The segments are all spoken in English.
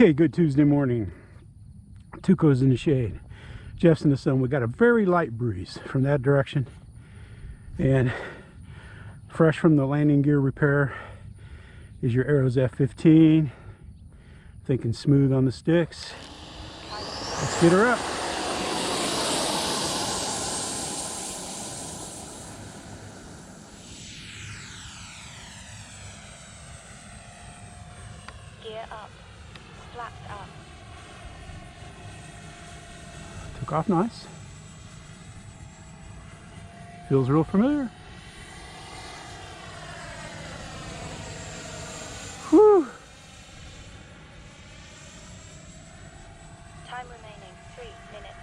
Okay, good Tuesday morning. Tuco's in the shade. Jeff's in the sun. We got a very light breeze from that direction. And fresh from the landing gear repair is your Arrows F-15. Thinking smooth on the sticks. Let's get her up. Gear up. Flaps up. Took off nice. Feels real familiar. Whew. Time remaining 3 minutes.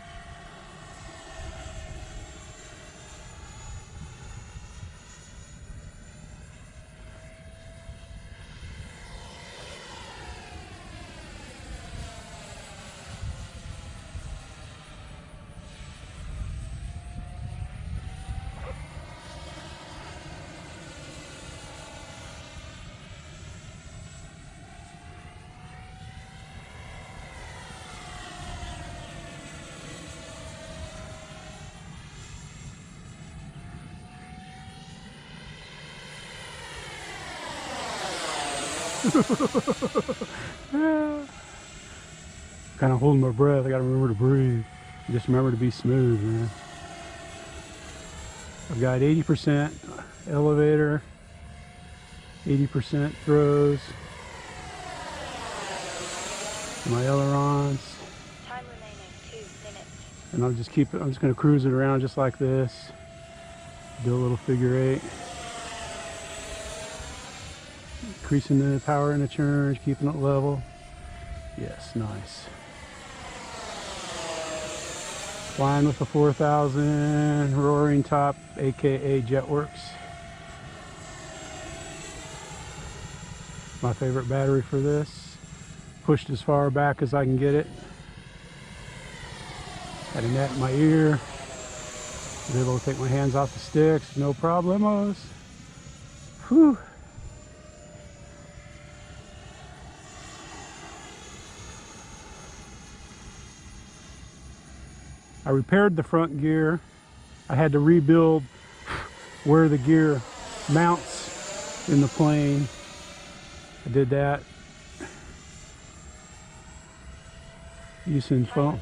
Kind of holding my breath. I gotta remember to breathe. Just remember to be smooth, man. I've got 80% elevator, 80% throws. My ailerons. Time remaining 2 minutes. And I'll just keep it. I'm just gonna cruise it around just like this. Do a little figure eight. Increasing the power in the churn, keeping it level. Yes, nice. Flying with the 4000 roaring top, aka Jetworks. My favorite battery for this. Pushed as far back as I can get it. Had a net in my ear. Was able to take my hands off the sticks, no problemos. Whew. I repaired the front gear. I had to rebuild where the gear mounts in the plane. I did that using foam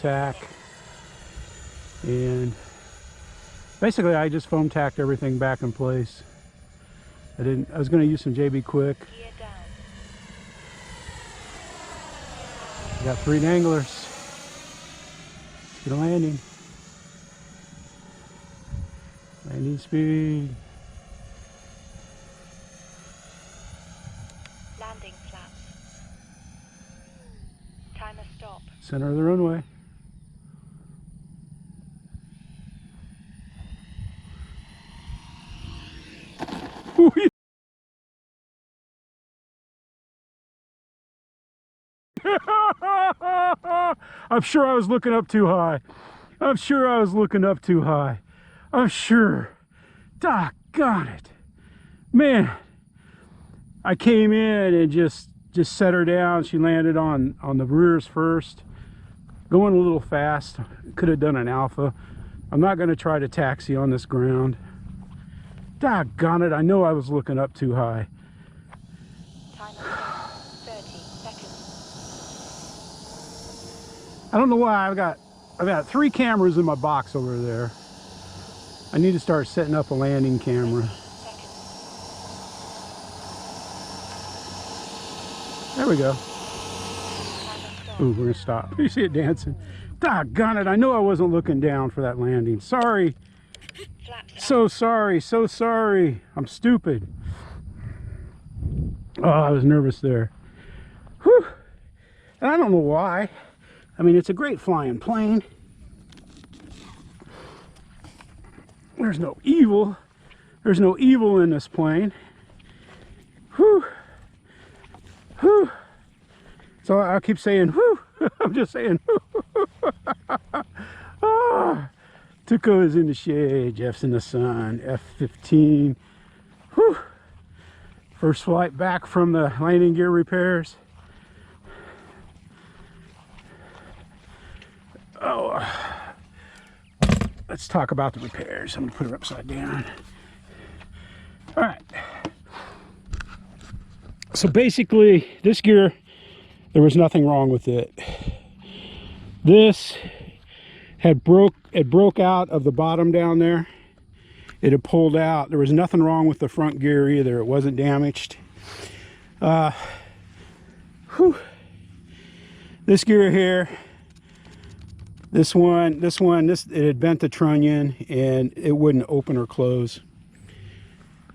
tack, and basically I just foam tacked everything back in place. I was going to use some JB Quick. Gear down. I got 3 danglers. Get a landing. Landing speed. Landing flaps. Timer stop. Center of the runway. I'm sure I was looking up too high. I'm sure I was looking up too high. I'm sure. Doggone it. Man, I came in and just set her down. She landed on the rears first. Going a little fast. Could have done an alpha. I'm not going to try to taxi on this ground. Doggone it. I know I was looking up too high. Timer stop. 30 seconds. I don't know why I've got 3 cameras in my box over there. I need to start setting up a landing camera. There we go. Ooh, we're gonna stop. You see it dancing? Doggone it, I know I wasn't looking down for that landing. Sorry. So sorry, so sorry. I'm stupid. Oh, I was nervous there. Whew. And I don't know why. I mean, it's a great flying plane. There's no evil. There's no evil in this plane. Whew. Whew. So I'll keep saying, whew. I'm just saying, whew. Oh, Tuco is in the shade. Jeff's in the sun. F-15. Whew. First flight back from the landing gear repairs. Oh, let's talk about the repairs. I'm gonna put her upside down. All right. So basically, this gear, there was nothing wrong with it. This it broke out of the bottom down there. It had pulled out. There was nothing wrong with the front gear either. It wasn't damaged. This gear here, this it had bent the trunnion and it wouldn't open or close.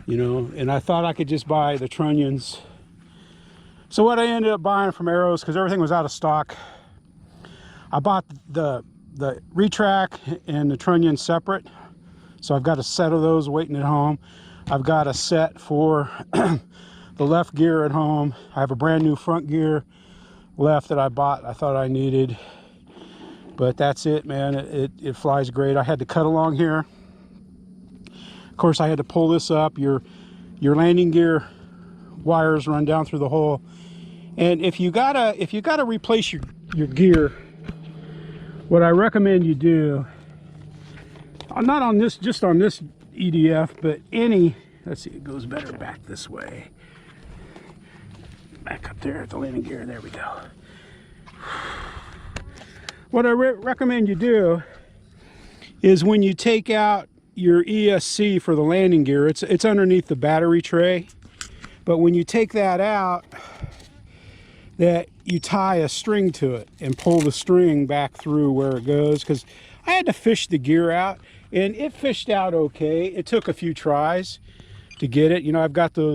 You know, and I thought I could just buy the trunnions. So what I ended up buying from Arrows, because everything was out of stock, I bought the retract and the trunnion separate. So I've got a set of those waiting at home. I've got a set for the left gear at home. I have a brand new front gear left that I bought, I thought I needed. But that's it, man. It flies great. I had to cut along here. Of course, I had to pull this up. Your landing gear wires run down through the hole. And if you gotta replace your gear, what I recommend you do, not on this, just on this EDF, but any, let's see, it goes better back this way. Back up there at the landing gear, there we go. What I recommend you do is when you take out your ESC for the landing gear, it's underneath the battery tray, but when you take that out, that you tie a string to it and pull the string back through where it goes, because I had to fish the gear out and it fished out okay. It took a few tries to get it. You know, I've got these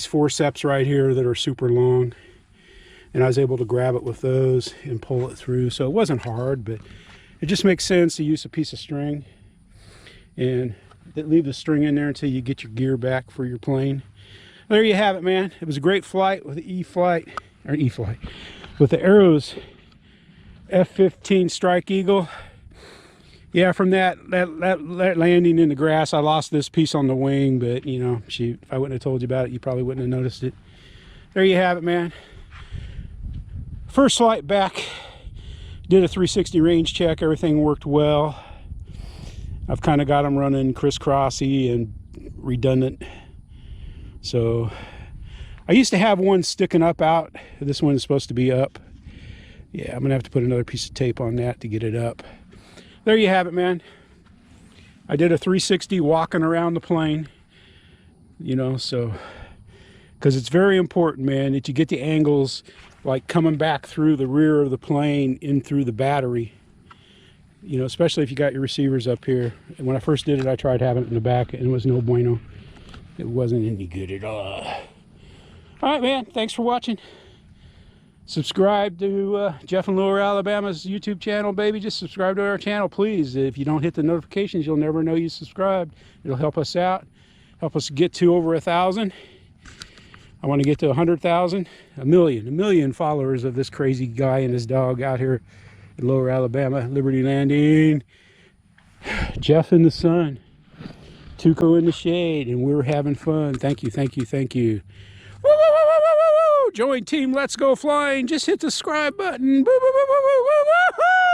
forceps right here that are super long, and I was able to grab it with those and pull it through. So it wasn't hard, but it just makes sense to use a piece of string and leave the string in there until you get your gear back for your plane. There you have it, man. It was a great flight with the with the Arrows F-15 Strike Eagle. Yeah, from that landing in the grass, I lost this piece on the wing, but you know, shoot, if I wouldn't have told you about it, you probably wouldn't have noticed it. There you have it, man. First flight back, did a 360 range check. Everything worked well. I've kind of got them running crisscrossy and redundant. So I used to have one sticking up out. This one is supposed to be up. Yeah, I'm gonna have to put another piece of tape on that to get it up. There you have it, man. I did a 360 walking around the plane, you know, so, because it's very important, man, that you get the angles like coming back through the rear of the plane in through the battery, you know, especially if you got your receivers up here. And when I first did it, I tried having it in the back and it was no bueno. It wasn't any good at all. All right, man, thanks for watching. Subscribe to Jeff in Lower Alabama's YouTube channel, baby. Just subscribe to our channel, please. If you don't hit the notifications, you'll never know you subscribed. It'll help us out, help us get to over 1,000. I want to get to 100,000, a million followers of this crazy guy and his dog out here in Lower Alabama, Liberty Landing. Jeff in the sun, Tuco in the shade, and we're having fun. Thank you, thank you, thank you. Woo, woo, woo, woo, woo, woo. Join Team Let's Go Flying. Just hit the subscribe button. Woo, woo, woo, woo, woo, woo, woo.